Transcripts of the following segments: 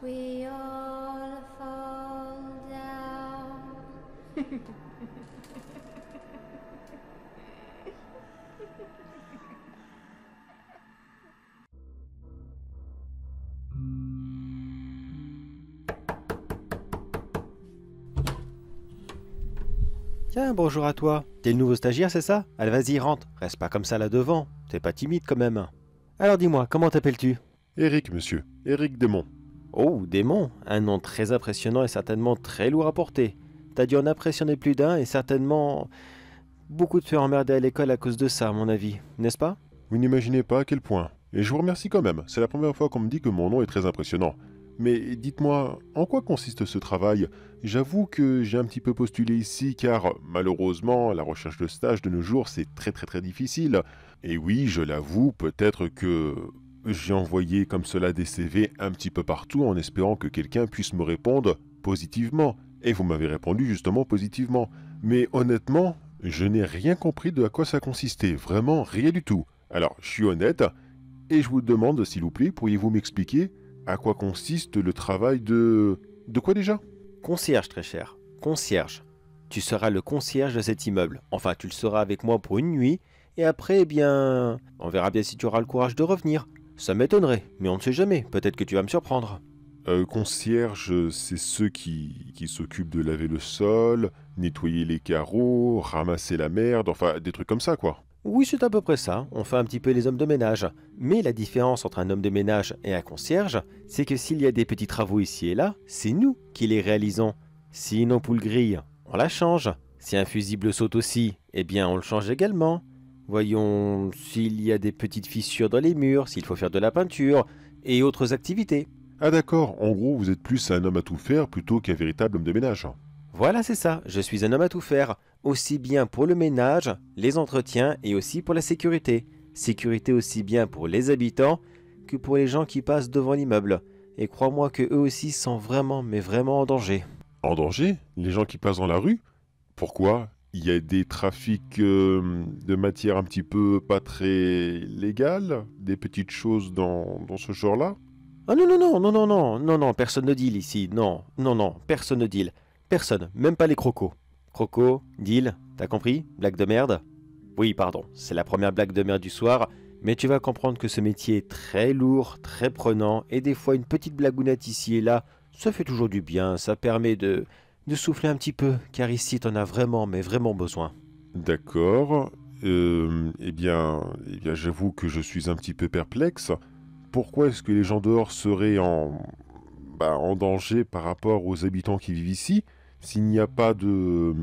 We all fall down. Tiens, bonjour à toi. T'es le nouveau stagiaire, c'est ça? Allez, vas-y, rentre. Reste pas comme ça là devant. T'es pas timide quand même. Alors dis-moi, comment t'appelles-tu? Eric, monsieur. Eric Desmond. Oh, Démon, un nom très impressionnant et certainement très lourd à porter. T'as dû en impressionner plus d'un et certainement beaucoup de faire emmerder à l'école à cause de ça, à mon avis, n'est-ce pas? Vous n'imaginez pas à quel point. Et je vous remercie quand même. C'est la première fois qu'on me dit que mon nom est très impressionnant. Mais dites-moi, en quoi consiste ce travail? J'avoue que j'ai un petit peu postulé ici car, malheureusement, la recherche de stage de nos jours, c'est très difficile. Et oui, je l'avoue, peut-être que j'ai envoyé comme cela des CV un petit peu partout en espérant que quelqu'un puisse me répondre positivement. Et vous m'avez répondu justement positivement. Mais honnêtement, je n'ai rien compris de à quoi ça consistait. Vraiment rien du tout. Alors, je suis honnête, et je vous demande, s'il vous plaît, pourriez-vous m'expliquer à quoi consiste le travail de... De quoi déjà? Concierge, très cher. Concierge. Tu seras le concierge de cet immeuble. Enfin, tu le seras avec moi pour une nuit. Et après, eh bien... On verra bien si tu auras le courage de revenir. Ça m'étonnerait, mais on ne sait jamais. Peut-être que tu vas me surprendre. Concierge, c'est ceux qui s'occupent de laver le sol, nettoyer les carreaux, ramasser la merde, enfin des trucs comme ça quoi. Oui, c'est à peu près ça. On fait un petit peu les hommes de ménage. Mais la différence entre un homme de ménage et un concierge, c'est que s'il y a des petits travaux ici et là, c'est nous qui les réalisons. Si une ampoule grille, on la change. Si un fusible saute aussi, eh bien on le change également. Voyons s'il y a des petites fissures dans les murs, s'il faut faire de la peinture et autres activités. Ah d'accord, en gros vous êtes plus un homme à tout faire plutôt qu'un véritable homme de ménage. Voilà, c'est ça, je suis un homme à tout faire, aussi bien pour le ménage, les entretiens et aussi pour la sécurité. Sécurité aussi bien pour les habitants que pour les gens qui passent devant l'immeuble. Et crois-moi que eux aussi sont vraiment, mais vraiment en danger. En danger? Les gens qui passent dans la rue? Pourquoi? Il y a des trafics de matière un petit peu pas très légales? Des petites choses dans ce genre-là? Ah non, non, non, non, non, non, non, non, personne ne deal ici, non, non, non, personne ne deal. Personne, même pas les crocos. Croco, deal, t'as compris? Blague de merde? Oui, pardon, c'est la première blague de merde du soir, mais tu vas comprendre que ce métier est très lourd, très prenant, et des fois une petite blagounette ici et là, ça fait toujours du bien, ça permet de souffler un petit peu, car ici t'en as vraiment, mais vraiment besoin. D'accord. Eh bien, j'avoue que je suis un petit peu perplexe. Pourquoi est-ce que les gens dehors seraient en danger par rapport aux habitants qui vivent ici, s'il n'y a pas de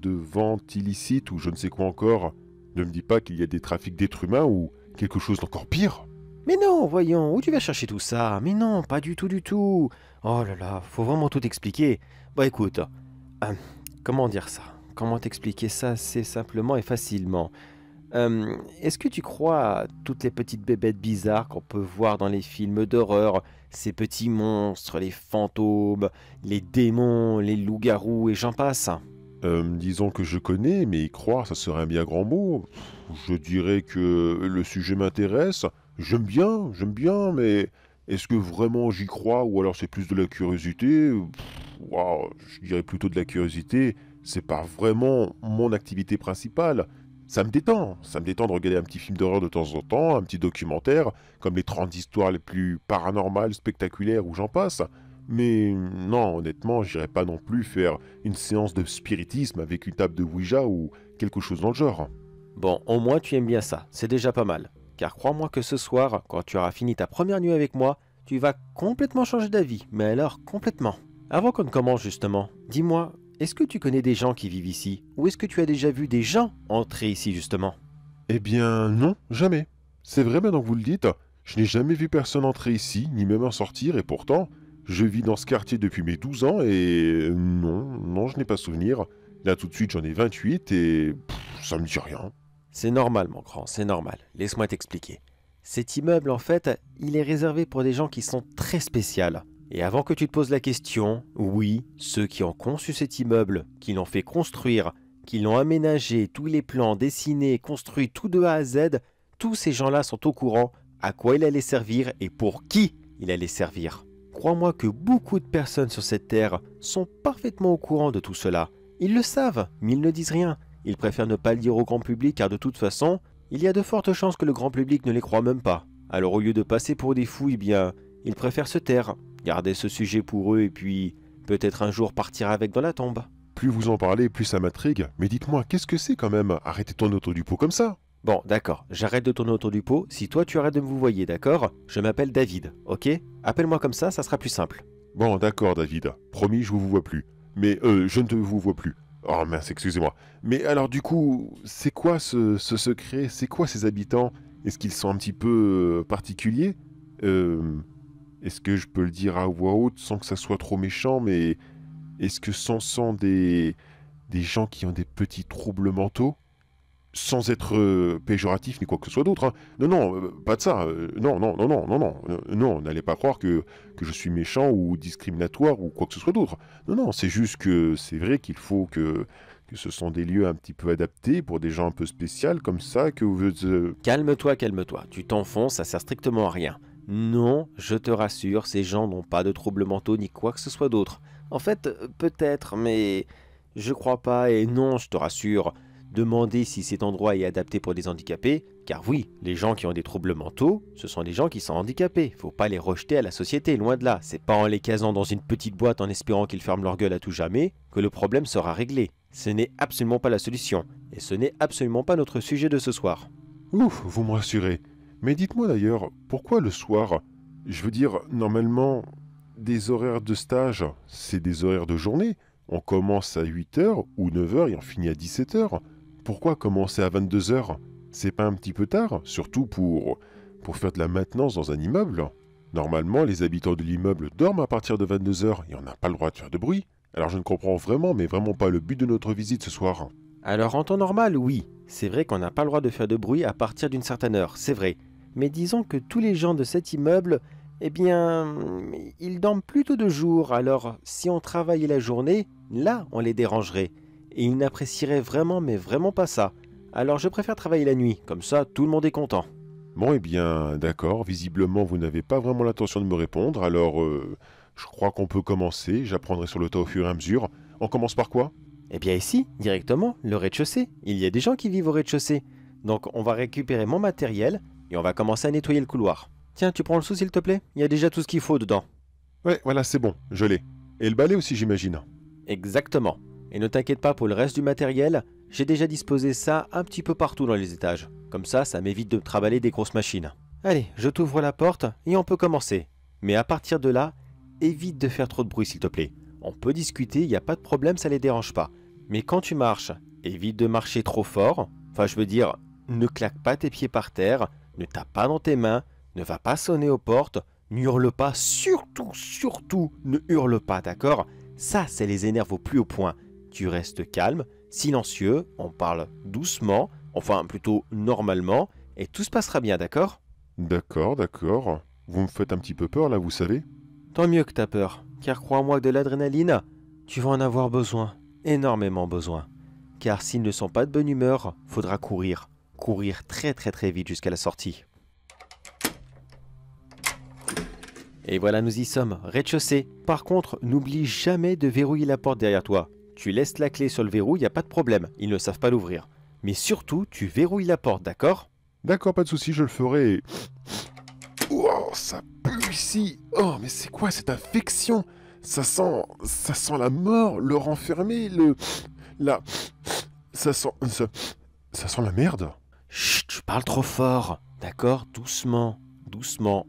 vente illicite ou je ne sais quoi encore? Ne me dis pas qu'il y a des trafics d'êtres humains ou quelque chose d'encore pire. Mais non, voyons, où tu vas chercher tout ça? Mais non, pas du tout, du tout. Oh là là, faut vraiment tout expliquer. Bon, écoute, euh, comment dire ça? Comment t'expliquer ça assez simplement et facilement? Est-ce que tu crois à toutes les petites bébêtes bizarres qu'on peut voir dans les films d'horreur? Ces petits monstres, les fantômes, les démons, les loups-garous et j'en passe. Disons que je connais, mais y croire, ça serait un bien grand mot. Je dirais que le sujet m'intéresse. J'aime bien, mais est-ce que vraiment j'y crois ou alors c'est plus de la curiosité? Waouh, je dirais plutôt de la curiosité. C'est pas vraiment mon activité principale. Ça me détend de regarder un petit film d'horreur de temps en temps, un petit documentaire, comme les 30 histoires les plus paranormales, spectaculaires ou j'en passe. Mais non, honnêtement, j'irais pas non plus faire une séance de spiritisme avec une table de Ouija ou quelque chose dans le genre. Bon, au moins tu aimes bien ça, c'est déjà pas mal. Car crois-moi que ce soir, quand tu auras fini ta première nuit avec moi, tu vas complètement changer d'avis, mais alors complètement. Avant qu'on ne commence justement, dis-moi, est-ce que tu connais des gens qui vivent ici? Ou est-ce que tu as déjà vu des gens entrer ici justement? Eh bien, non, jamais. C'est vrai maintenant que vous le dites, je n'ai jamais vu personne entrer ici, ni même en sortir, et pourtant, je vis dans ce quartier depuis mes 12 ans, et non, je n'ai pas souvenir. Là, tout de suite, j'en ai 28, et ça me dit rien. C'est normal mon grand, c'est normal. Laisse-moi t'expliquer. Cet immeuble en fait, il est réservé pour des gens qui sont très spéciaux. Et avant que tu te poses la question, oui, ceux qui ont conçu cet immeuble, qui l'ont fait construire, qui l'ont aménagé, tous les plans dessinés, construits tout de A à Z, tous ces gens-là sont au courant à quoi il allait servir et pour qui il allait servir. Crois-moi que beaucoup de personnes sur cette terre sont parfaitement au courant de tout cela. Ils le savent, mais ils ne disent rien. Ils préfèrent ne pas le dire au grand public car de toute façon, il y a de fortes chances que le grand public ne les croit même pas. Alors au lieu de passer pour des fous, eh bien, ils préfèrent se taire, garder ce sujet pour eux et puis peut-être un jour partir avec dans la tombe. Plus vous en parlez, plus ça m'intrigue. Mais dites-moi, qu'est-ce que c'est quand même arrêter de tourner autour du pot comme ça? Bon, d'accord, j'arrête de tourner autour du pot. Si toi tu arrêtes de me vous voyer, d'accord? Je m'appelle David, ok? Appelle-moi comme ça sera plus simple. Bon, d'accord, David. Promis, je vous vois plus. Mais je ne vous vois plus. Oh mince, excusez-moi. Mais alors du coup, c'est quoi ce secret? C'est quoi ces habitants? Est-ce qu'ils sont un petit peu particuliers? Est-ce que je peux le dire à voix haute sans que ça soit trop méchant, mais est-ce que ce sont des gens qui ont des petits troubles mentaux? Sans être péjoratif ni quoi que ce soit d'autre. Hein. Non, non, pas de ça. Non, non, non, non, non, non. Non, n'allez pas croire que je suis méchant ou discriminatoire ou quoi que ce soit d'autre. Non, non, c'est juste que c'est vrai qu'il faut que ce sont des lieux un petit peu adaptés pour des gens un peu spéciaux comme ça, que vous... Calme-toi, calme-toi. Tu t'enfonces, ça sert strictement à rien. Non, je te rassure, ces gens n'ont pas de troubles mentaux ni quoi que ce soit d'autre. En fait, peut-être, mais je crois pas et non, je te rassure. Demander si cet endroit est adapté pour des handicapés, car oui, les gens qui ont des troubles mentaux, ce sont des gens qui sont handicapés. Faut pas les rejeter à la société, loin de là. C'est pas en les casant dans une petite boîte en espérant qu'ils ferment leur gueule à tout jamais que le problème sera réglé. Ce n'est absolument pas la solution, et ce n'est absolument pas notre sujet de ce soir. Ouf, vous me rassurez. Mais dites-moi d'ailleurs, pourquoi le soir? Je veux dire, normalement, des horaires de stage, c'est des horaires de journée. On commence à 8 h ou 9 h et on finit à 17 h. Pourquoi commencer à 22 h? C'est pas un petit peu tard, surtout pour faire de la maintenance dans un immeuble. Normalement, les habitants de l'immeuble dorment à partir de 22 h et on n'a pas le droit de faire de bruit. Alors je ne comprends vraiment, mais vraiment pas le but de notre visite ce soir. Alors en temps normal, oui, c'est vrai qu'on n'a pas le droit de faire de bruit à partir d'une certaine heure, c'est vrai. Mais disons que tous les gens de cet immeuble, eh bien, ils dorment plutôt de jour, alors si on travaillait la journée, là on les dérangerait. Et ils n'apprécieraient vraiment, mais vraiment pas ça. Alors je préfère travailler la nuit, comme ça tout le monde est content. Bon, eh bien, d'accord, visiblement vous n'avez pas vraiment l'intention de me répondre, alors je crois qu'on peut commencer, j'apprendrai sur le tas au fur et à mesure. On commence par quoi? Eh bien ici, directement, le rez-de-chaussée. Il y a des gens qui vivent au rez-de-chaussée. Donc on va récupérer mon matériel et on va commencer à nettoyer le couloir. Tiens, tu prends le seau s'il te plaît? Il y a déjà tout ce qu'il faut dedans. Ouais, voilà, c'est bon, je l'ai. Et le balai aussi, j'imagine. Exactement. Et ne t'inquiète pas pour le reste du matériel, j'ai déjà disposé ça un petit peu partout dans les étages. Comme ça m'évite de travailler des grosses machines. Allez, je t'ouvre la porte et on peut commencer. Mais à partir de là, évite de faire trop de bruit s'il te plaît. On peut discuter, il n'y a pas de problème, ça les dérange pas. Mais quand tu marches, évite de marcher trop fort. Enfin, je veux dire, ne claque pas tes pieds par terre, ne tape pas dans tes mains, ne va pas sonner aux portes, n'hurle pas, surtout, ne hurle pas, d'accord? Ça les énerve au plus haut point. Tu restes calme, silencieux, on parle doucement, enfin plutôt normalement, et tout se passera bien, d'accord? D'accord, d'accord. Vous me faites un petit peu peur là, vous savez? Tant mieux que t'as peur, car crois-moi que de l'adrénaline, tu vas en avoir besoin, énormément besoin. Car s'ils ne sont pas de bonne humeur, faudra courir très vite jusqu'à la sortie. Et voilà, nous y sommes, rez-de-chaussée. Par contre, n'oublie jamais de verrouiller la porte derrière toi. Tu laisses la clé sur le verrou, il n'y a pas de problème, ils ne savent pas l'ouvrir. Mais surtout, tu verrouilles la porte, d'accord? D'accord, pas de souci, je le ferai. Oh, ça pue ici. Oh, mais c'est quoi cette infection? Ça sent la mort, le renfermé, ça sent la merde. Chut, tu parles trop fort, d'accord? Doucement,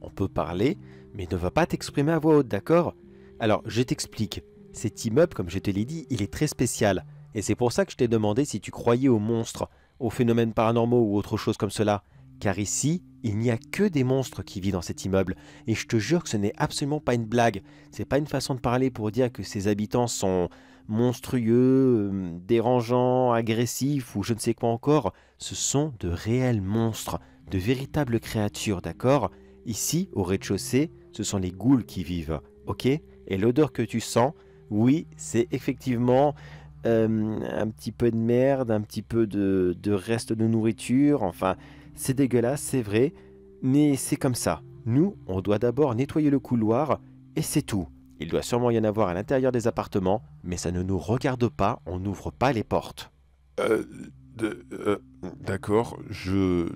on peut parler, mais ne va pas t'exprimer à voix haute, d'accord? Alors, je t'explique. Cet immeuble, comme je te l'ai dit, il est très spécial. Et c'est pour ça que je t'ai demandé si tu croyais aux monstres, aux phénomènes paranormaux ou autre chose comme cela. Car ici, il n'y a que des monstres qui vivent dans cet immeuble. Et je te jure que ce n'est absolument pas une blague. C'est pas une façon de parler pour dire que ses habitants sont monstrueux, dérangeants, agressifs ou je ne sais quoi encore. Ce sont de réels monstres, de véritables créatures, d'accord? Ici, au rez-de-chaussée, ce sont les ghouls qui vivent, ok? Et l'odeur que tu sens, oui, c'est effectivement un petit peu de merde, un petit peu de reste de nourriture, enfin, c'est dégueulasse, c'est vrai, mais c'est comme ça. Nous, on doit d'abord nettoyer le couloir et c'est tout. Il doit sûrement y en avoir à l'intérieur des appartements, mais ça ne nous regarde pas, on n'ouvre pas les portes. Euh, d'accord, je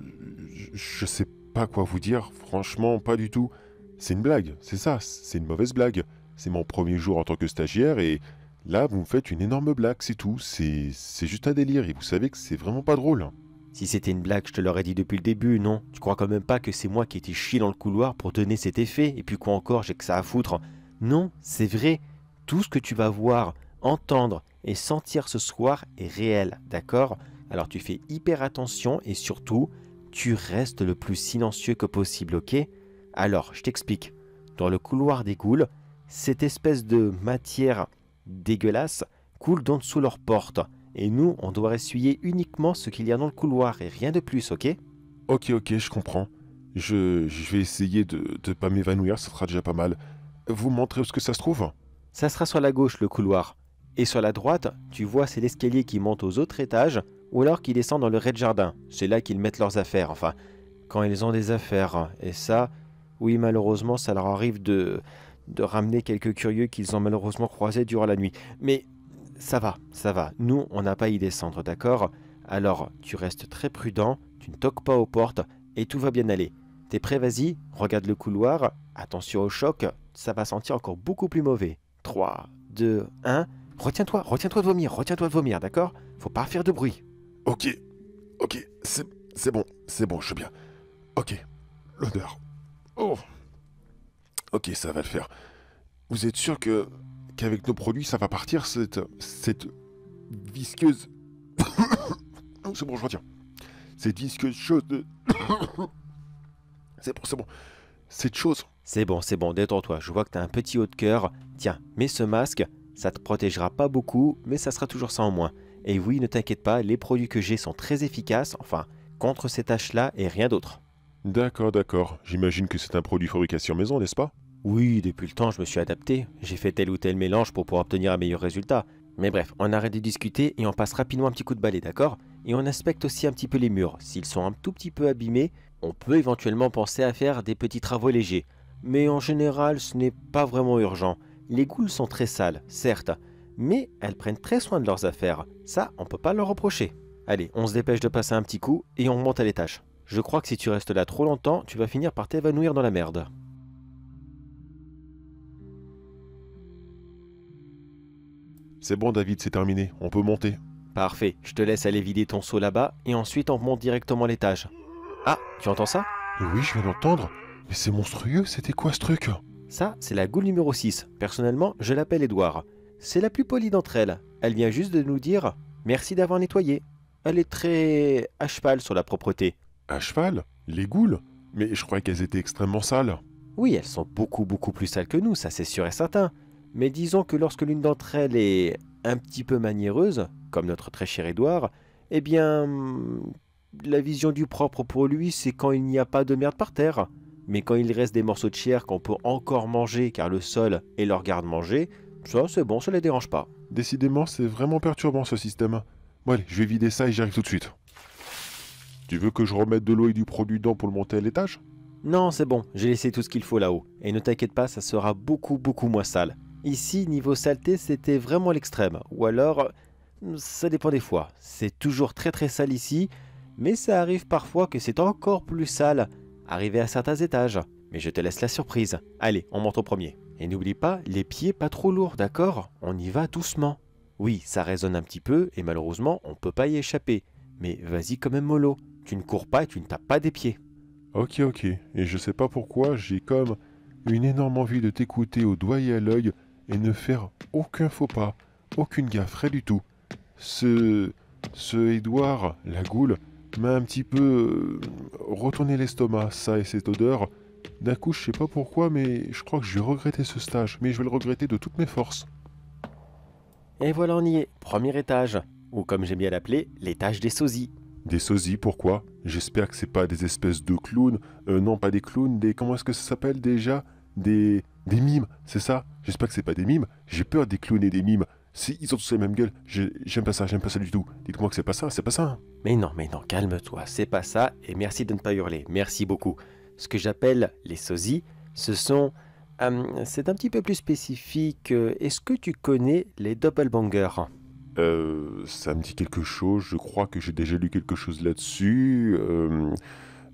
sais pas quoi vous dire, franchement, pas du tout. C'est une blague, c'est ça, c'est une mauvaise blague. C'est mon premier jour en tant que stagiaire et là, vous me faites une énorme blague, c'est tout. C'est juste un délire et vous savez que c'est vraiment pas drôle. Si c'était une blague, je te l'aurais dit depuis le début, non? Tu crois quand même pas que c'est moi qui ai été chié dans le couloir pour donner cet effet? Et puis quoi encore, j'ai que ça à foutre? Non, c'est vrai. Tout ce que tu vas voir, entendre et sentir ce soir est réel, d'accord? Alors tu fais hyper attention et surtout, tu restes le plus silencieux que possible, ok? Alors, je t'explique. Dans le couloir des ghouls, cette espèce de matière dégueulasse coule d'en dessous leur porte. Et nous, on doit essuyer uniquement ce qu'il y a dans le couloir et rien de plus, ok? Ok, je comprends. Je vais essayer de pas m'évanouir, ça sera déjà pas mal. Vous me montrez où est-ce que ça se trouve? Ça sera sur la gauche, le couloir. Et sur la droite, tu vois, c'est l'escalier qui monte aux autres étages ou alors qui descend dans le rez-de-jardin. C'est là qu'ils mettent leurs affaires, enfin, quand ils ont des affaires. Et ça, oui, malheureusement, ça leur arrive de ramener quelques curieux qu'ils ont malheureusement croisés durant la nuit. Mais ça va, ça va. Nous, on n'a pas à y descendre, d'accord? Alors, tu restes très prudent, tu ne toques pas aux portes et tout va bien aller. T'es prêt, vas-y, regarde le couloir. Attention au choc, ça va sentir encore beaucoup plus mauvais. 3, 2, 1. Retiens-toi de vomir, d'accord? Faut pas faire de bruit. Ok, c'est bon, je suis bien. Ok, l'odeur. Oh. Ok, ça va le faire. Vous êtes sûr qu'avec nos produits, ça va partir, cette visqueuse... Oh, c'est bon, je retiens. Cette visqueuse chose de... C'est bon. Cette chose... C'est bon, détends-toi. Je vois que t'as un petit haut de cœur. Tiens, mets ce masque. Ça te protégera pas beaucoup, mais ça sera toujours ça en moins. Et oui, ne t'inquiète pas, les produits que j'ai sont très efficaces, enfin, contre ces taches-là et rien d'autre. D'accord. J'imagine que c'est un produit fabrication maison, n'est-ce pas? Oui, depuis le temps, je me suis adapté. J'ai fait tel ou tel mélange pour pouvoir obtenir un meilleur résultat. Mais bref, on arrête de discuter et on passe rapidement un petit coup de balai, d'accord? Et on inspecte aussi un petit peu les murs. S'ils sont un tout petit peu abîmés, on peut éventuellement penser à faire des petits travaux légers. Mais en général, ce n'est pas vraiment urgent. Les ghouls sont très sales, certes, mais elles prennent très soin de leurs affaires. Ça, on peut pas leur reprocher. Allez, on se dépêche de passer un petit coup et on monte à l'étage. Je crois que si tu restes là trop longtemps, tu vas finir par t'évanouir dans la merde. C'est bon, David, c'est terminé. On peut monter. Parfait, je te laisse aller vider ton seau là-bas et ensuite on monte directement à l'étage. Ah, tu entends ça? Oui, je viens d'entendre. Mais c'est monstrueux, c'était quoi ce truc? Ça, c'est la goule numéro 6. Personnellement, je l'appelle Edouard. C'est la plus polie d'entre elles. Elle vient juste de nous dire « Merci d'avoir nettoyé ». Elle est très à cheval sur la propreté. À cheval? Les ghouls? Mais je croyais qu'elles étaient extrêmement sales. Oui, elles sont beaucoup plus sales que nous, ça c'est sûr et certain. Mais disons que lorsque l'une d'entre elles est un petit peu maniéreuse, comme notre très cher Édouard, eh bien, la vision du propre pour lui, c'est quand il n'y a pas de merde par terre. Mais quand il reste des morceaux de chair qu'on peut encore manger car le sol est leur garde-manger, ça c'est bon, ça les dérange pas. Décidément, c'est vraiment perturbant ce système. Bon allez, je vais vider ça et j'arrive tout de suite. Tu veux que je remette de l'eau et du produit dedans pour le monter à l'étage? Non, c'est bon, j'ai laissé tout ce qu'il faut là-haut. Et ne t'inquiète pas, ça sera beaucoup moins sale. Ici, niveau saleté, c'était vraiment l'extrême. Ou alors, ça dépend des fois. C'est toujours très sale ici, mais ça arrive parfois que c'est encore plus sale, arrivé à certains étages. Mais je te laisse la surprise. Allez, on monte au premier. Et n'oublie pas, les pieds pas trop lourds, d'accord? On y va doucement. Oui, ça résonne un petit peu, et malheureusement, on peut pas y échapper. Mais vas-y quand même mollo. Tu ne cours pas et tu ne tapes pas des pieds. Ok. Et je sais pas pourquoi, j'ai comme une énorme envie de t'écouter au doigt et à l'œil et ne faire aucun faux pas, aucune gaffe, rien du tout. Ce Édouard, la goule, m'a un petit peu retourné l'estomac, ça et cette odeur. D'un coup, je sais pas pourquoi, mais je crois que je vais regretter ce stage, mais je vais le regretter de toutes mes forces. Et voilà, on y est. Premier étage. Ou comme j'aime bien l'appeler, l'étage des sosies. Des sosies, pourquoi? J'espère que c'est pas des espèces de clowns. Non, pas des clowns, des... Comment est-ce que ça s'appelle déjà? Des mimes, c'est ça? J'espère que c'est pas des mimes. J'ai peur des clowns et des mimes. Si ils ont tous la même gueule, j'aime pas ça du tout. Dites-moi que c'est pas ça, hein. Mais non, calme-toi, c'est pas ça, et merci de ne pas hurler, merci beaucoup. Ce que j'appelle les sosies, ce sont C'est un petit peu plus spécifique. Est-ce que tu connais les doppelbangers? Ça me dit quelque chose, je crois que j'ai déjà lu quelque chose là-dessus.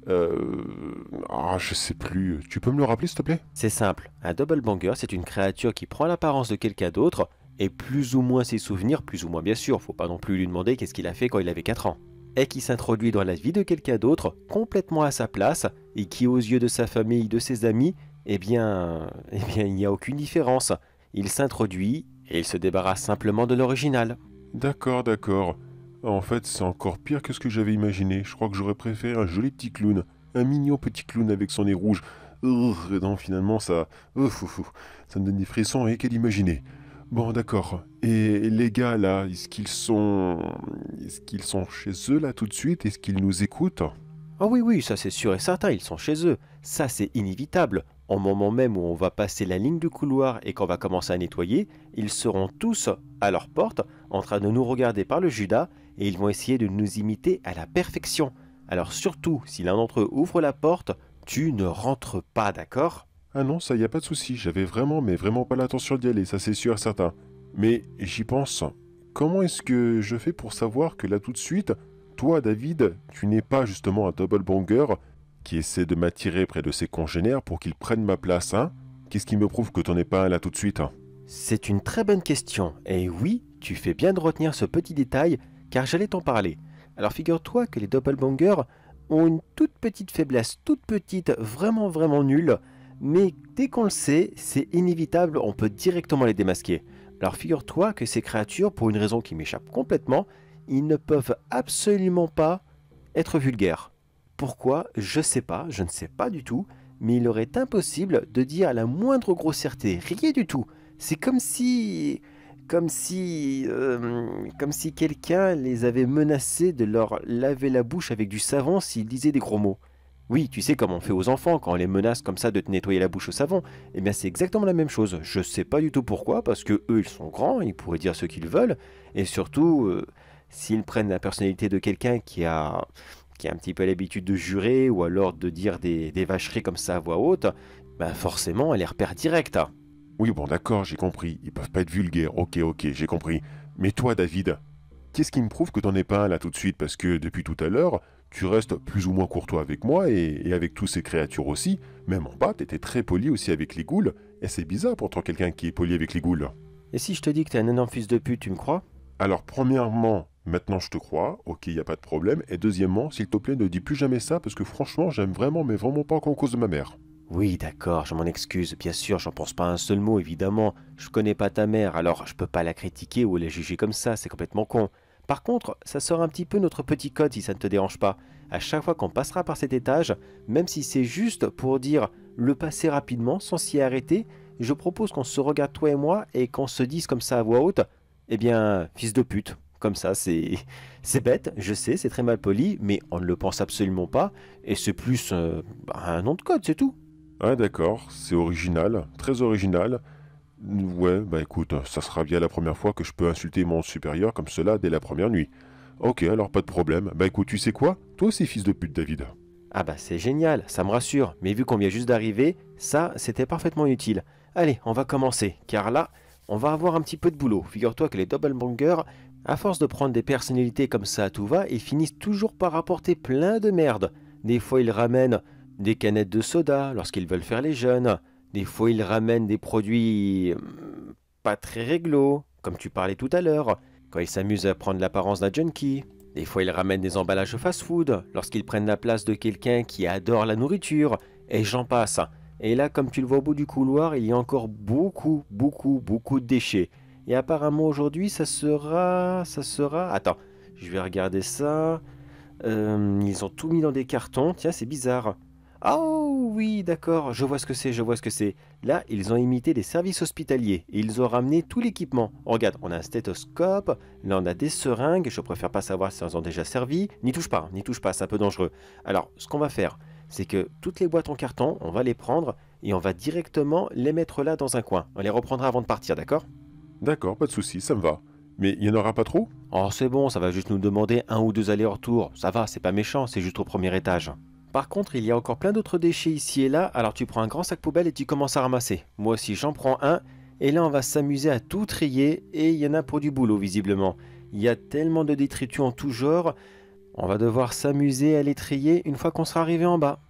Je sais plus. Tu peux me le rappeler, s'il te plaît? C'est simple, un doppelbanger, c'est une créature qui prend l'apparence de quelqu'un d'autre, et plus ou moins ses souvenirs, plus ou moins bien sûr, faut pas non plus lui demander qu'est-ce qu'il a fait quand il avait 4 ans, et qui s'introduit dans la vie de quelqu'un d'autre, complètement à sa place, et qui aux yeux de sa famille, de ses amis, il n'y a aucune différence. Il s'introduit, et il se débarrasse simplement de l'original. D'accord, d'accord. En fait, c'est encore pire que ce que j'avais imaginé. Je crois que j'aurais préféré un joli petit clown. Un mignon petit clown avec son nez rouge. Non, finalement, ça me donne des frissons et qu'à l'imaginer. Bon, d'accord. Et les gars, là, est-ce qu'ils sont chez eux, là, tout de suite? Est-ce qu'ils nous écoutent? Ah oui, oui, ça c'est sûr et certain, ils sont chez eux. Ça c'est inévitable. Au moment même où on va passer la ligne du couloir et qu'on va commencer à nettoyer, ils seront tous à leur porte, en train de nous regarder par le Judas, et ils vont essayer de nous imiter à la perfection. Alors surtout, si l'un d'entre eux ouvre la porte, tu ne rentres pas, d'accord? Ah non, ça y a pas de souci. J'avais vraiment, mais vraiment pas l'intention d'y aller, ça c'est sûr et certain. Mais j'y pense. Comment est-ce que je fais pour savoir que là tout de suite, toi, David, tu n'es pas justement un double banger qui essaie de m'attirer près de ses congénères pour qu'ils prennent ma place, hein? Qu'est-ce qui me prouve que t'en es pas un là tout de suite, hein? C'est une très bonne question. Et oui, tu fais bien de retenir ce petit détail, car j'allais t'en parler. Alors figure-toi que les doppelbangers ont une toute petite faiblesse, toute petite, vraiment vraiment nulle, mais dès qu'on le sait, c'est inévitable, on peut directement les démasquer. Alors figure-toi que ces créatures, pour une raison qui m'échappe complètement, ils ne peuvent absolument pas être vulgaires. Pourquoi? Je sais pas, je ne sais pas du tout, mais il leur est impossible de dire la moindre grossièreté, rien du tout. C'est comme si quelqu'un les avait menacés de leur laver la bouche avec du savon s'ils disaient des gros mots. Oui, tu sais comme on fait aux enfants quand on les menace comme ça de te nettoyer la bouche au savon. Eh bien c'est exactement la même chose. Je sais pas du tout pourquoi, parce que eux ils sont grands, ils pourraient dire ce qu'ils veulent, et surtout s'ils prennent la personnalité de quelqu'un qui a un petit peu l'habitude de jurer ou alors de dire des vacheries comme ça à voix haute, ben forcément elle les repère direct. Oui, bon, d'accord, j'ai compris. Ils peuvent pas être vulgaires. Ok, ok, j'ai compris. Mais toi, David, qu'est-ce qui me prouve que t'en es pas un là tout de suite? Parce que depuis tout à l'heure, tu restes plus ou moins courtois avec moi et avec toutes ces créatures aussi. Même en bas, t'étais très poli aussi avec les ghouls. Et c'est bizarre pourtant quelqu'un qui est poli avec les ghouls. Et si je te dis que t'es un énorme fils de pute, tu me crois? Alors, premièrement, maintenant je te crois. Ok, y a pas de problème. Et deuxièmement, s'il te plaît, ne dis plus jamais ça parce que franchement, j'aime vraiment, mais vraiment pas qu'en cause de ma mère. Oui, d'accord, je m'en excuse. Bien sûr, j'en pense pas un seul mot, évidemment. Je connais pas ta mère, alors je peux pas la critiquer ou la juger comme ça, c'est complètement con. Par contre, ça sort un petit peu notre petit code si ça ne te dérange pas. À chaque fois qu'on passera par cet étage, même si c'est juste pour dire le passer rapidement sans s'y arrêter, je propose qu'on se regarde toi et moi et qu'on se dise comme ça à voix haute, eh bien, fils de pute. Comme ça, c'est bête, je sais, c'est très mal poli, mais on ne le pense absolument pas, et c'est plus un nom de code, c'est tout. Ah d'accord, c'est original, très original. Ouais, bah écoute, ça sera bien la première fois que je peux insulter mon supérieur comme cela dès la première nuit. Ok, alors pas de problème. Bah écoute, tu sais quoi? Toi aussi fils de pute, David. Ah bah c'est génial, ça me rassure, mais vu qu'on vient juste d'arriver, ça c'était parfaitement utile. Allez, on va commencer, car là, on va avoir un petit peu de boulot. Figure-toi que les doppelbangers, à force de prendre des personnalités comme ça à tout va, ils finissent toujours par rapporter plein de merde. Des fois ils ramènent des canettes de soda lorsqu'ils veulent faire les jeunes. Des fois ils ramènent des produits pas très réglo, comme tu parlais tout à l'heure, quand ils s'amusent à prendre l'apparence d'un junkie. Des fois, ils ramènent des emballages fast-food lorsqu'ils prennent la place de quelqu'un qui adore la nourriture, et j'en passe. Et là, comme tu le vois au bout du couloir, il y a encore beaucoup de déchets. Et apparemment, aujourd'hui, ça sera... Attends, je vais regarder ça. Ils ont tout mis dans des cartons. Tiens, c'est bizarre. Oh oui, d'accord, je vois ce que c'est. Là, ils ont imité des services hospitaliers et ils ont ramené tout l'équipement. Regarde, on a un stéthoscope, là on a des seringues, je préfère pas savoir si elles ont déjà servi. N'y touche pas, c'est un peu dangereux. Alors, ce qu'on va faire, c'est que toutes les boîtes en carton, on va les prendre et on va directement les mettre là dans un coin. On les reprendra avant de partir, d'accord? D'accord, pas de souci, ça me va. Mais il y en aura pas trop? Oh, c'est bon, ça va juste nous demander 1 ou 2 allers-retour. Ça va, c'est pas méchant, c'est juste au premier étage. Par contre, il y a encore plein d'autres déchets ici et là, alors tu prends un grand sac poubelle et tu commences à ramasser. Moi aussi, j'en prends un, et là on va s'amuser à tout trier, et il y en a pour du boulot visiblement. Il y a tellement de détritus en tout genre, on va devoir s'amuser à les trier une fois qu'on sera arrivé en bas.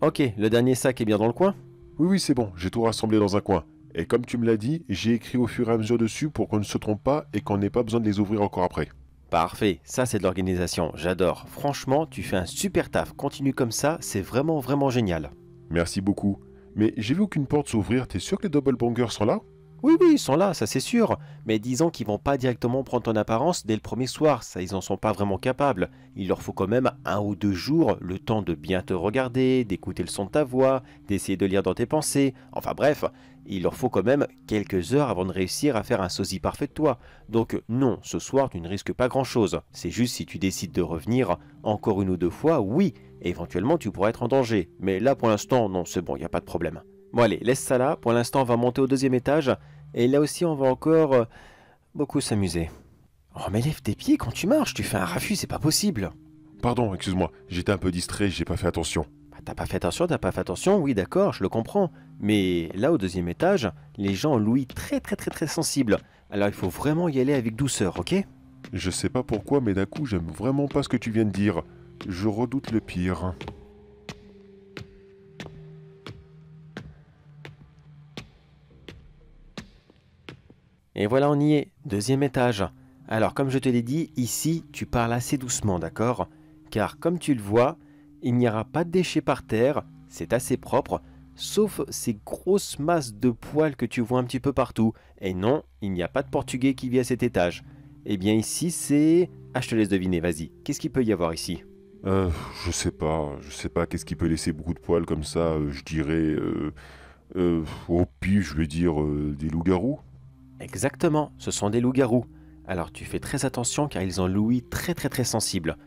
Ok, le dernier sac est bien dans le coin? Oui, oui, c'est bon, j'ai tout rassemblé dans un coin. Et comme tu me l'as dit, j'ai écrit au fur et à mesure dessus pour qu'on ne se trompe pas et qu'on n'ait pas besoin de les ouvrir encore après. Parfait, ça c'est de l'organisation, j'adore. Franchement, tu fais un super taf, continue comme ça, c'est vraiment vraiment génial. Merci beaucoup. Mais j'ai vu aucune porte s'ouvrir, t'es sûr que les double bangers sont là? Oui, oui, ils sont là, ça c'est sûr. Mais disons qu'ils vont pas directement prendre ton apparence dès le premier soir, ça ils en sont pas vraiment capables. Il leur faut quand même 1 ou 2 jours, le temps de bien te regarder, d'écouter le son de ta voix, d'essayer de lire dans tes pensées. Enfin bref, il leur faut quand même quelques heures avant de réussir à faire un sosie parfait de toi. Donc non, ce soir tu ne risques pas grand chose. C'est juste si tu décides de revenir encore 1 ou 2 fois, oui, éventuellement tu pourrais être en danger. Mais là pour l'instant, non, c'est bon, il n'y a pas de problème. Bon allez, laisse ça là, pour l'instant on va monter au 2e étage, et là aussi on va encore beaucoup s'amuser. Oh mais lève tes pieds quand tu marches, tu fais un raffut, c'est pas possible. Pardon, excuse-moi, j'étais un peu distrait, j'ai pas fait attention. Bah, t'as pas fait attention, oui d'accord, je le comprends. Mais là au 2e étage, les gens ont l'ouïe très sensible. Alors il faut vraiment y aller avec douceur, ok? Je sais pas pourquoi, mais d'un coup, j'aime vraiment pas ce que tu viens de dire. Je redoute le pire. Et voilà, on y est, 2e étage. Alors, comme je te l'ai dit, ici, tu parles assez doucement, d'accord? Car, comme tu le vois, il n'y aura pas de déchets par terre, c'est assez propre, sauf ces grosses masses de poils que tu vois un petit peu partout. Et non, il n'y a pas de portugais qui vit à cet étage. Eh bien, ici, c'est... Ah, je te laisse deviner, vas-y. Qu'est-ce qu'il peut y avoir ici? Je sais pas qu'est-ce qui peut laisser beaucoup de poils comme ça, je dirais, au pire, je vais dire des loups-garous. Exactement, ce sont des loups-garous. Alors tu fais très attention car ils ont l'ouïe très sensible.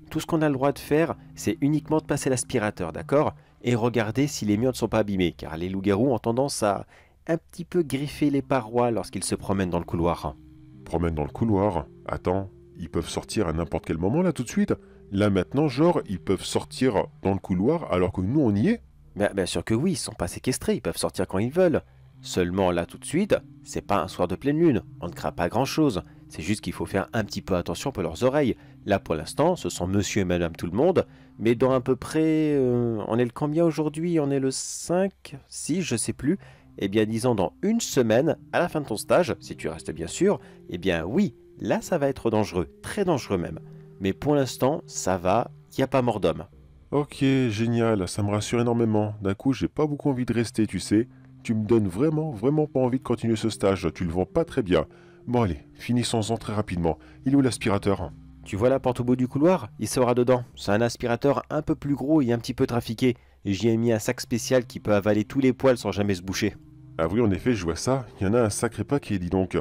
Tout ce qu'on a le droit de faire, c'est uniquement de passer l'aspirateur, d'accord? Et regarder si les murs ne sont pas abîmés, car les loups-garous ont tendance à un petit peu griffer les parois lorsqu'ils se promènent dans le couloir. Promène dans le couloir. Attends, ils peuvent sortir à n'importe quel moment là tout de suite. Là maintenant, genre, ils peuvent sortir dans le couloir alors que nous on y est. Bien sûr que oui, ils sont pas séquestrés, ils peuvent sortir quand ils veulent. Seulement là tout de suite, c'est pas un soir de pleine lune, on ne craint pas grand chose. C'est juste qu'il faut faire un petit peu attention pour leurs oreilles. Là pour l'instant, ce sont monsieur et madame tout le monde, mais dans à peu près... on est le combien aujourd'hui? On est le 5, 6, je sais plus. Eh bien disons dans 1 semaine, à la fin de ton stage, si tu restes bien sûr, eh bien oui, là ça va être dangereux, très dangereux même. Mais pour l'instant, ça va, il n'y a pas mort d'homme. Ok, génial, ça me rassure énormément. D'un coup, j'ai pas beaucoup envie de rester, tu sais. Tu me donnes vraiment pas envie de continuer ce stage, tu le vends pas très bien. Bon allez, finissons-en très rapidement. Il est où l'aspirateur? Tu vois la porte au bout du couloir? Il sera dedans. C'est un aspirateur un peu plus gros et un petit peu trafiqué. Et j'y ai mis un sac spécial qui peut avaler tous les poils sans jamais se boucher. Ah oui, en effet, je vois ça. Il y en a un sacré paquet, dis donc.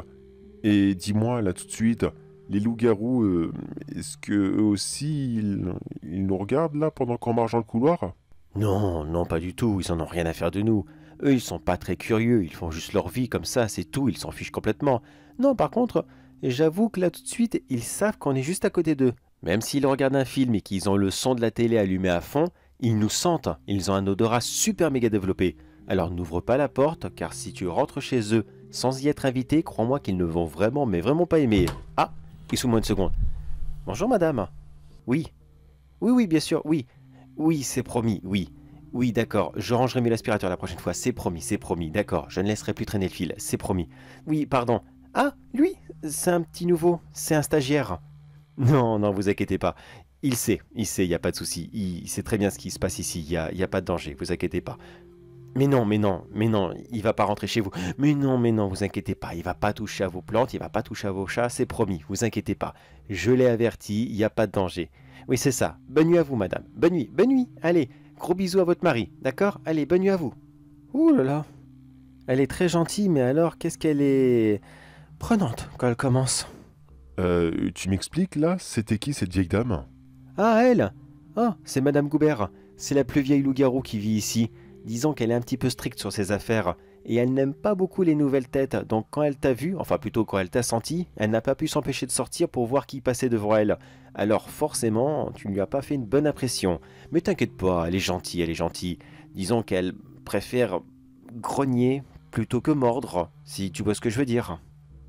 Et dis-moi, là tout de suite, les loups-garous, est-ce que eux aussi, ils nous regardent là pendant qu'on marche dans le couloir? Non, non, pas du tout. Ils en ont rien à faire de nous. Eux, ils sont pas très curieux. Ils font juste leur vie comme ça, c'est tout. Ils s'en fichent complètement. Non, par contre, j'avoue que là tout de suite, ils savent qu'on est juste à côté d'eux. Même s'ils regardent un film et qu'ils ont le son de la télé allumé à fond, ils nous sentent. Ils ont un odorat super méga développé. Alors n'ouvre pas la porte, car si tu rentres chez eux sans y être invité, crois-moi qu'ils ne vont vraiment, mais vraiment pas aimer. Ah, excuse-moi 1 seconde. Bonjour madame. Oui. Oui, bien sûr, oui. Oui, c'est promis, oui. Oui, d'accord, je rangerai mieux l'aspirateur la prochaine fois, c'est promis, d'accord, je ne laisserai plus traîner le fil, c'est promis. Oui, pardon. Ah, lui, c'est un petit nouveau, c'est un stagiaire. Non, non, vous inquiétez pas. Il sait, il n'y a pas de souci. Il sait très bien ce qui se passe ici, il y a pas de danger, vous inquiétez pas. Mais non, il va pas rentrer chez vous. Mais non, vous inquiétez pas, il va pas toucher à vos plantes, il va pas toucher à vos chats, c'est promis, vous inquiétez pas. Je l'ai averti, il n'y a pas de danger. Oui, c'est ça. Bonne nuit à vous, madame. Bonne nuit. Allez, gros bisous à votre mari, d'accord? Allez, bonne nuit à vous. Ouh là là. Elle est très gentille, mais alors, qu'est-ce qu'elle est prenante quand elle commence. Tu m'expliques là, c'était qui cette vieille dame? Ah, elle? Ah, c'est madame Goubert. C'est la plus vieille loup-garou qui vit ici. Disons qu'elle est un petit peu stricte sur ses affaires. et elle n'aime pas beaucoup les nouvelles têtes, donc quand elle t'a vu, enfin plutôt quand elle t'a senti, elle n'a pas pu s'empêcher de sortir pour voir qui passait devant elle. Alors forcément, tu ne lui as pas fait une bonne impression. Mais t'inquiète pas, elle est gentille, elle est gentille. Disons qu'elle préfère grogner plutôt que mordre, si tu vois ce que je veux dire.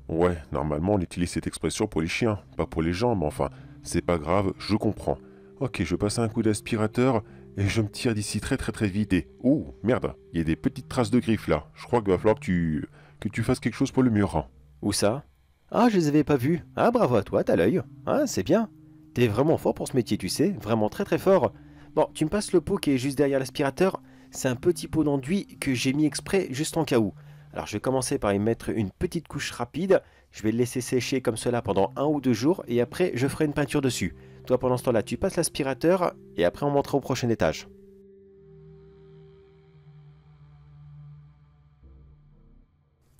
Ouais, normalement on utilise cette expression pour les chiens, pas pour les gens, mais enfin, c'est pas grave, je comprends. Ok, je passe un coup d'aspirateur et je me tire d'ici très très très vite et... Oh, merde, il y a des petites traces de griffes là. Je crois qu'il va falloir que tu fasses quelque chose pour le mur. Où ça? Ah, je les avais pas vus. Ah, bravo à toi, t'as l'œil. Ah, c'est bien. T'es vraiment fort pour ce métier, tu sais, vraiment très très fort. Bon, tu me passes le pot qui est juste derrière l'aspirateur. C'est un petit pot d'enduit que j'ai mis exprès juste en cas où. Alors je vais commencer par y mettre une petite couche rapide. Je vais le laisser sécher comme cela pendant 1 ou 2 jours et après je ferai une peinture dessus. Toi pendant ce temps-là, tu passes l'aspirateur et après on montera au prochain étage.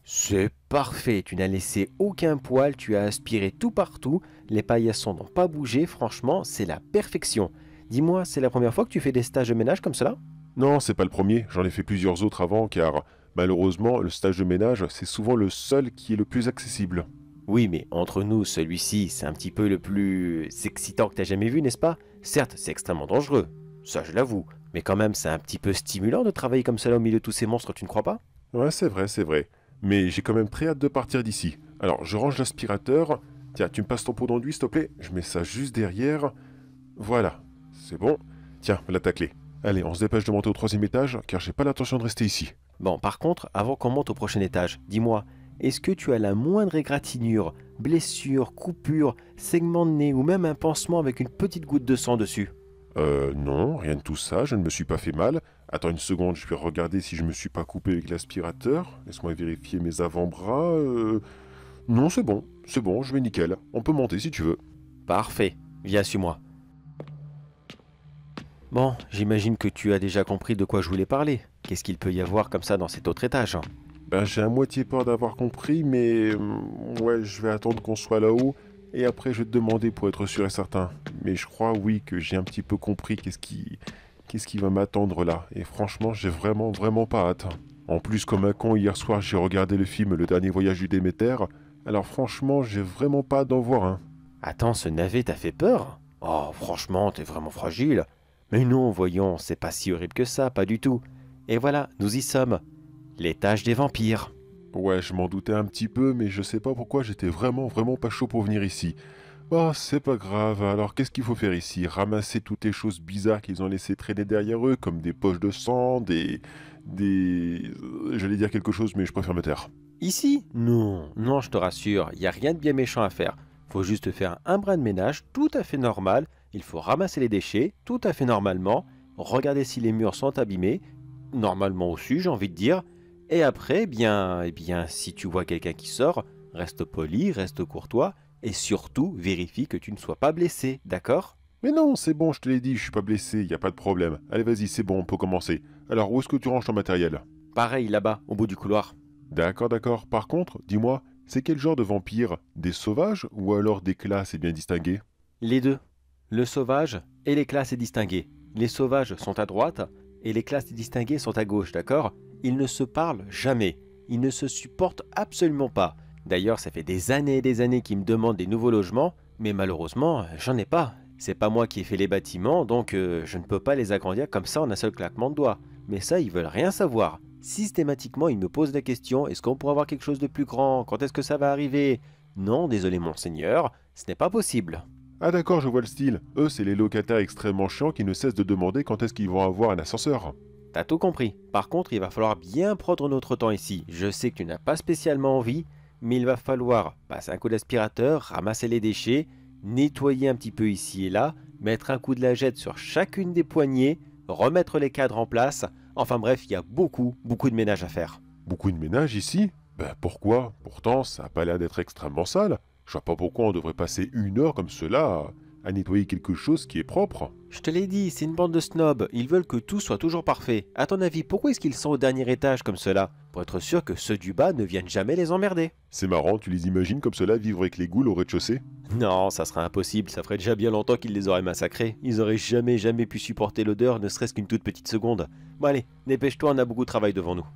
C'est parfait, tu n'as laissé aucun poil, tu as aspiré tout partout, les paillassons n'ont pas bougé, franchement, c'est la perfection. Dis-moi, c'est la première fois que tu fais des stages de ménage comme cela? Non, c'est pas le premier, j'en ai fait plusieurs autres avant car malheureusement le stage de ménage c'est souvent le seul qui est le plus accessible. Oui, mais entre nous, celui-ci, c'est un petit peu le plus excitant que t'as jamais vu, n'est-ce pas? Certes, c'est extrêmement dangereux, ça je l'avoue, mais quand même, c'est un petit peu stimulant de travailler comme cela au milieu de tous ces monstres, tu ne crois pas? Ouais, c'est vrai, c'est vrai. Mais j'ai quand même très hâte de partir d'ici. Alors, je range l'aspirateur. Tiens, tu me passes ton pot d'enduit, s'il te plaît. Je mets ça juste derrière. Voilà, c'est bon. Tiens, voilà ta clé. Allez, on se dépêche de monter au 3e étage, car j'ai pas l'intention de rester ici. Bon, par contre, avant qu'on monte au prochain étage, dis-moi, est-ce que tu as la moindre égratignure, blessure, coupure, segment de nez ou même un pansement avec une petite goutte de sang dessus? Non, rien de tout ça, je ne me suis pas fait mal. Attends une seconde, je vais regarder si je me suis pas coupé avec l'aspirateur. Laisse-moi vérifier mes avant-bras. Non, c'est bon, je vais nickel. On peut monter si tu veux. Parfait, viens, suis-moi. Bon, j'imagine que tu as déjà compris de quoi je voulais parler. Qu'est-ce qu'il peut y avoir comme ça dans cet autre étage, hein? Ben, j'ai à moitié peur d'avoir compris, mais ouais, je vais attendre qu'on soit là-haut et après je vais te demander pour être sûr et certain. Mais je crois, oui, que j'ai un petit peu compris qu'est-ce qui va m'attendre là. Et franchement, j'ai vraiment, vraiment pas hâte. En plus, comme un con, hier soir, j'ai regardé le film Le Dernier Voyage du Déméter. Alors franchement, j'ai vraiment pas hâte d'en voir un. Attends, ce navet t'a fait peur? Oh, franchement, t'es vraiment fragile. Mais non, voyons, c'est pas si horrible que ça, pas du tout. Et voilà, nous y sommes. L'étage des vampires. Ouais, je m'en doutais un petit peu, mais je sais pas pourquoi j'étais vraiment, vraiment pas chaud pour venir ici. Bah, c'est pas grave, alors qu'est-ce qu'il faut faire ici? Ramasser toutes les choses bizarres qu'ils ont laissées traîner derrière eux, comme des poches de sang, J'allais dire quelque chose, mais je préfère me taire. Ici? Non, non, je te rassure, il n'y a rien de bien méchant à faire. Faut juste faire un brin de ménage tout à fait normal. Il faut ramasser les déchets tout à fait normalement. Regarder si les murs sont abîmés. Normalement aussi, j'ai envie de dire. Et après, eh bien, si tu vois quelqu'un qui sort, reste poli, reste courtois. Et surtout, vérifie que tu ne sois pas blessé, d'accord? Mais non, c'est bon, je te l'ai dit, je suis pas blessé, y a pas de problème. Allez, vas-y, c'est bon, on peut commencer. Alors, où est-ce que tu ranges ton matériel? Pareil, là-bas, au bout du couloir. D'accord, d'accord. Par contre, dis-moi, c'est quel genre de vampires? Des sauvages ou alors des classes et bien distinguées? Les deux. Le sauvage et les classes distinguées. Les sauvages sont à droite et les classes distinguées sont à gauche, d'accord? Ils ne se parlent jamais. Ils ne se supportent absolument pas. D'ailleurs, ça fait des années et des années qu'ils me demandent des nouveaux logements, mais malheureusement, j'en ai pas. C'est pas moi qui ai fait les bâtiments, donc je ne peux pas les agrandir comme ça en un seul claquement de doigts. Mais ça, ils veulent rien savoir. Systématiquement, ils me posent la question, est-ce qu'on pourrait avoir quelque chose de plus grand? Quand est-ce que ça va arriver? Non, désolé monseigneur, ce n'est pas possible. Ah d'accord, je vois le style. Eux, c'est les locataires extrêmement chiants qui ne cessent de demander quand est-ce qu'ils vont avoir un ascenseur. T'as tout compris. Par contre, il va falloir bien prendre notre temps ici. Je sais que tu n'as pas spécialement envie, mais il va falloir passer un coup d'aspirateur, ramasser les déchets, nettoyer un petit peu ici et là, mettre un coup de lingette sur chacune des poignées, remettre les cadres en place. Enfin bref, il y a beaucoup de ménage à faire. Beaucoup de ménage ici? Ben pourquoi? Pourtant, ça a pas l'air d'être extrêmement sale. Je vois pas pourquoi on devrait passer 1 heure comme cela à nettoyer quelque chose qui est propre. Je te l'ai dit, c'est une bande de snobs. Ils veulent que tout soit toujours parfait. À ton avis, pourquoi est-ce qu'ils sont au dernier étage comme cela? Pour être sûr que ceux du bas ne viennent jamais les emmerder. C'est marrant, tu les imagines comme cela vivre avec les ghouls au rez-de-chaussée? Non, ça serait impossible, ça ferait déjà bien longtemps qu'ils les auraient massacrés. Ils auraient jamais pu supporter l'odeur, ne serait-ce qu'une toute petite seconde. Bon allez, dépêche-toi, on a beaucoup de travail devant nous.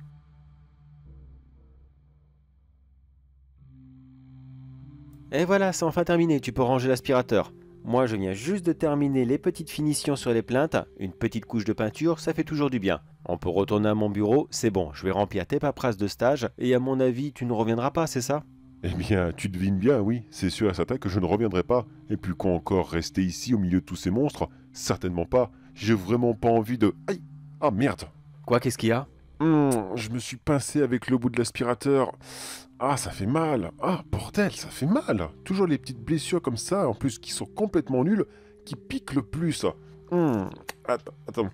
Et voilà, c'est enfin terminé, tu peux ranger l'aspirateur. Moi, je viens juste de terminer les petites finitions sur les plaintes. Une petite couche de peinture, ça fait toujours du bien. On peut retourner à mon bureau, c'est bon, je vais remplir tes paperasses de stage, et à mon avis, tu ne reviendras pas, c'est ça? Eh bien, tu devines bien, oui, c'est sûr et certain que je ne reviendrai pas. Et puis quoi encore, rester ici au milieu de tous ces monstres? Certainement pas. J'ai vraiment pas envie de... Aïe! Ah merde! Quoi, qu'est-ce qu'il y a? Je me suis pincé avec le bout de l'aspirateur. Ah, ça fait mal. Ah, bordel, ça fait mal. Toujours les petites blessures comme ça, en plus qui sont complètement nulles, qui piquent le plus. Attends.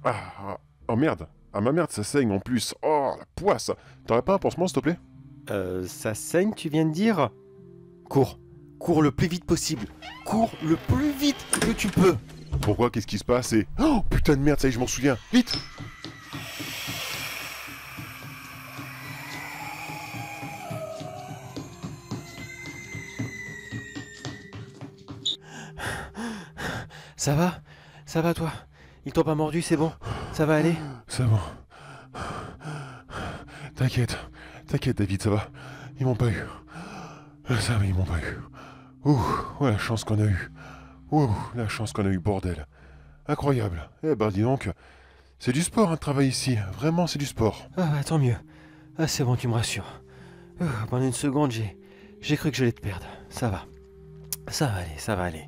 Ah, oh merde. Ah ma merde, ça saigne en plus. Oh, la poisse. T'aurais pas un pansement, s'il te plaît? Ça saigne, tu viens de dire? Cours. Cours le plus vite possible. Cours le plus vite que tu peux. Pourquoi? Qu'est-ce qui se passe? Oh, putain de merde, ça y est, je m'en souviens. Vite! Ça va? Ça va, toi? Ils t'ont pas mordu, c'est bon? Ça va aller? C'est bon. T'inquiète, David, ça va. Ils m'ont pas eu. Ça va, ils m'ont pas eu. Ouh, ouais, la chance qu'on a eue. Ouh, la chance qu'on a eue, bordel. Incroyable. Eh ben, dis donc, c'est du sport, hein, de travailler ici. Vraiment, c'est du sport. Ah, bah, tant mieux. Ah, c'est bon, tu me rassures. Pendant une seconde, j'ai cru que j'allais te perdre. Ça va. Ça va aller, ça va aller.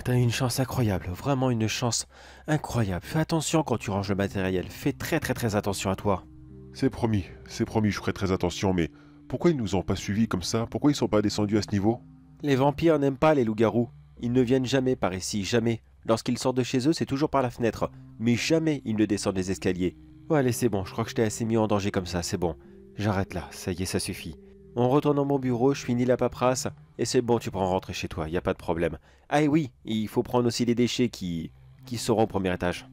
T'as eu une chance incroyable, vraiment une chance incroyable. Fais attention quand tu ranges le matériel. Fais très très très attention à toi. C'est promis, je ferai très attention, mais pourquoi ils nous ont pas suivis comme ça? Pourquoi ils sont pas descendus à ce niveau? Les vampires n'aiment pas les loups-garous. Ils ne viennent jamais par ici, jamais. Lorsqu'ils sortent de chez eux, c'est toujours par la fenêtre. Mais jamais ils ne descendent les escaliers. Ouais, allez, c'est bon, je crois que je t'ai assez mis en danger comme ça, c'est bon. J'arrête là, ça y est, ça suffit. On retourne dans mon bureau, je finis la paperasse, et c'est bon, tu pourras rentrer chez toi, y a pas de problème. Ah et oui, il faut prendre aussi les déchets qui seront au premier étage.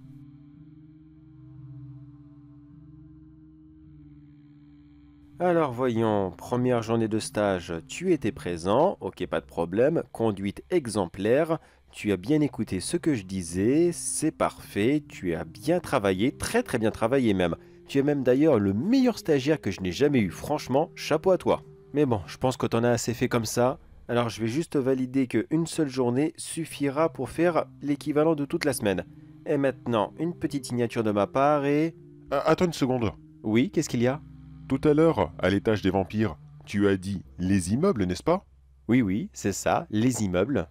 Alors voyons, première journée de stage, tu étais présent, ok pas de problème, conduite exemplaire, tu as bien écouté ce que je disais, c'est parfait, tu as bien travaillé, très très bien travaillé même. Tu es même d'ailleurs le meilleur stagiaire que je n'ai jamais eu, franchement, chapeau à toi. Mais bon, je pense que t'en as assez fait comme ça, alors je vais juste valider qu'une seule journée suffira pour faire l'équivalent de toute la semaine. Et maintenant, une petite signature de ma part et... Ah, attends une seconde. Oui, qu'est-ce qu'il y a? Tout à l'heure, à l'étage des vampires, tu as dit les immeubles, n'est-ce pas? Oui, c'est ça, les immeubles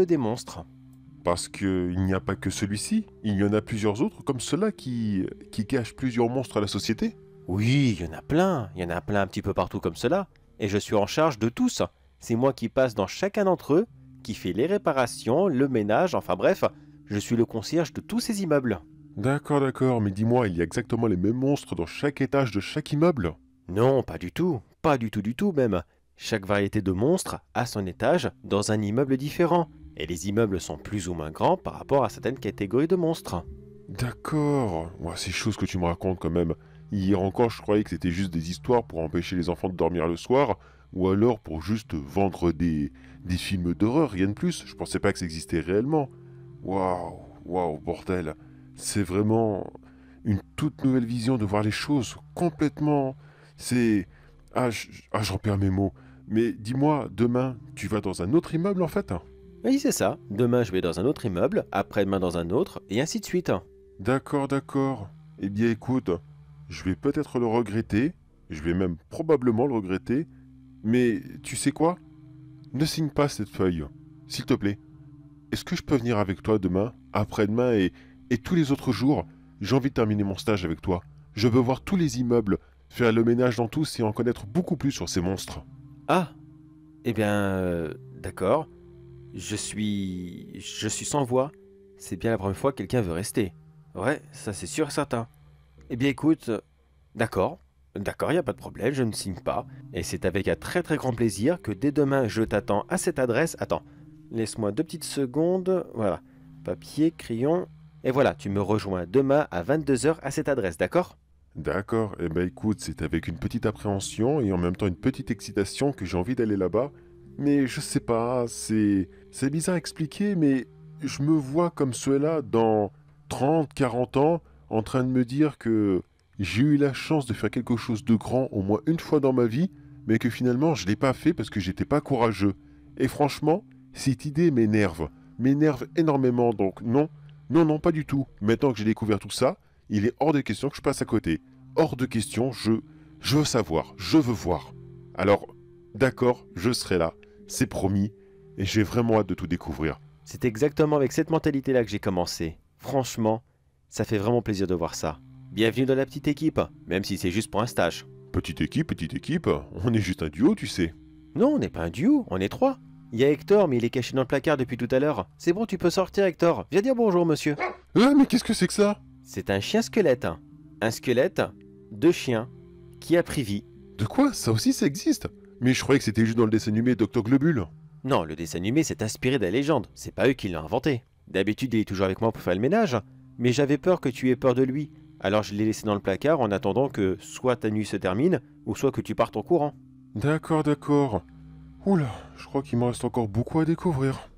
des monstres. Parce que il n'y a pas que celui-ci, il y en a plusieurs autres comme cela qui cachent plusieurs monstres à la société. Oui, il y en a plein un petit peu partout comme cela. Et je suis en charge de tous. C'est moi qui passe dans chacun d'entre eux, qui fait les réparations, le ménage, enfin bref, je suis le concierge de tous ces immeubles. D'accord, mais dis-moi, il y a exactement les mêmes monstres dans chaque étage de chaque immeuble? Non, pas du tout même. Chaque variété de monstres a son étage dans un immeuble différent. Et les immeubles sont plus ou moins grands par rapport à certaines catégories de monstres. D'accord, ouais, c'est chaud ce que tu me racontes quand même. Hier encore, je croyais que c'était juste des histoires pour empêcher les enfants de dormir le soir, ou alors pour juste vendre des films d'horreur, rien de plus. Je pensais pas que ça existait réellement. Waouh, bordel. C'est vraiment une toute nouvelle vision de voir les choses, complètement... C'est... j'en perds mes mots. Mais dis-moi, demain, tu vas dans un autre immeuble en fait? Oui, c'est ça. Demain, je vais dans un autre immeuble, après-demain dans un autre, et ainsi de suite. D'accord. Eh bien écoute, je vais peut-être le regretter, je vais même probablement le regretter, mais tu sais quoi? Ne signe pas cette feuille, s'il te plaît. Est-ce que je peux venir avec toi demain, après-demain et tous les autres jours? J'ai envie de terminer mon stage avec toi. Je veux voir tous les immeubles, faire le ménage dans tous et en connaître beaucoup plus sur ces monstres. Ah, eh bien, d'accord. Je suis sans voix. C'est bien la première fois que quelqu'un veut rester. Ouais, ça c'est sûr et certain. Eh bien écoute, d'accord, y a pas de problème, je ne signe pas. Et c'est avec un très très grand plaisir que dès demain je t'attends à cette adresse. Attends, laisse-moi 2 petites secondes. Voilà, papier, crayon. Et voilà, tu me rejoins demain à 22h à cette adresse, d'accord? D'accord, eh ben écoute, c'est avec une petite appréhension et en même temps une petite excitation que j'ai envie d'aller là-bas. Mais je sais pas, c'est bizarre à expliquer, mais je me vois comme cela dans 30, 40 ans, en train de me dire que j'ai eu la chance de faire quelque chose de grand au moins une fois dans ma vie, mais que finalement je l'ai pas fait parce que j'étais pas courageux. Et franchement, cette idée m'énerve énormément, donc non, non, non, pas du tout. Maintenant que j'ai découvert tout ça, il est hors de question que je passe à côté. Hors de question, je veux savoir, je veux voir. Alors, d'accord, je serai là, c'est promis, et j'ai vraiment hâte de tout découvrir. C'est exactement avec cette mentalité-là que j'ai commencé. Franchement, ça fait vraiment plaisir de voir ça. Bienvenue dans la petite équipe, même si c'est juste pour un stage. Petite équipe, on est juste un duo, tu sais. Non, on n'est pas un duo, on est trois. Il y a Hector, mais il est caché dans le placard depuis tout à l'heure. C'est bon, tu peux sortir, Hector. Viens dire bonjour, monsieur. Ah, mais qu'est-ce que c'est que ça? C'est un chien squelette. Un squelette de chien qui a pris vie. De quoi? Ça aussi, ça existe? Mais je croyais que c'était juste dans le dessin animé Dr Globule. Non, le dessin animé s'est inspiré de la légende. C'est pas eux qui l'ont inventé. D'habitude, il est toujours avec moi pour faire le ménage. Mais j'avais peur que tu aies peur de lui. Alors je l'ai laissé dans le placard en attendant que soit ta nuit se termine, ou soit que tu partes en courant. D'accord. Oula, je crois qu'il me reste encore beaucoup à découvrir.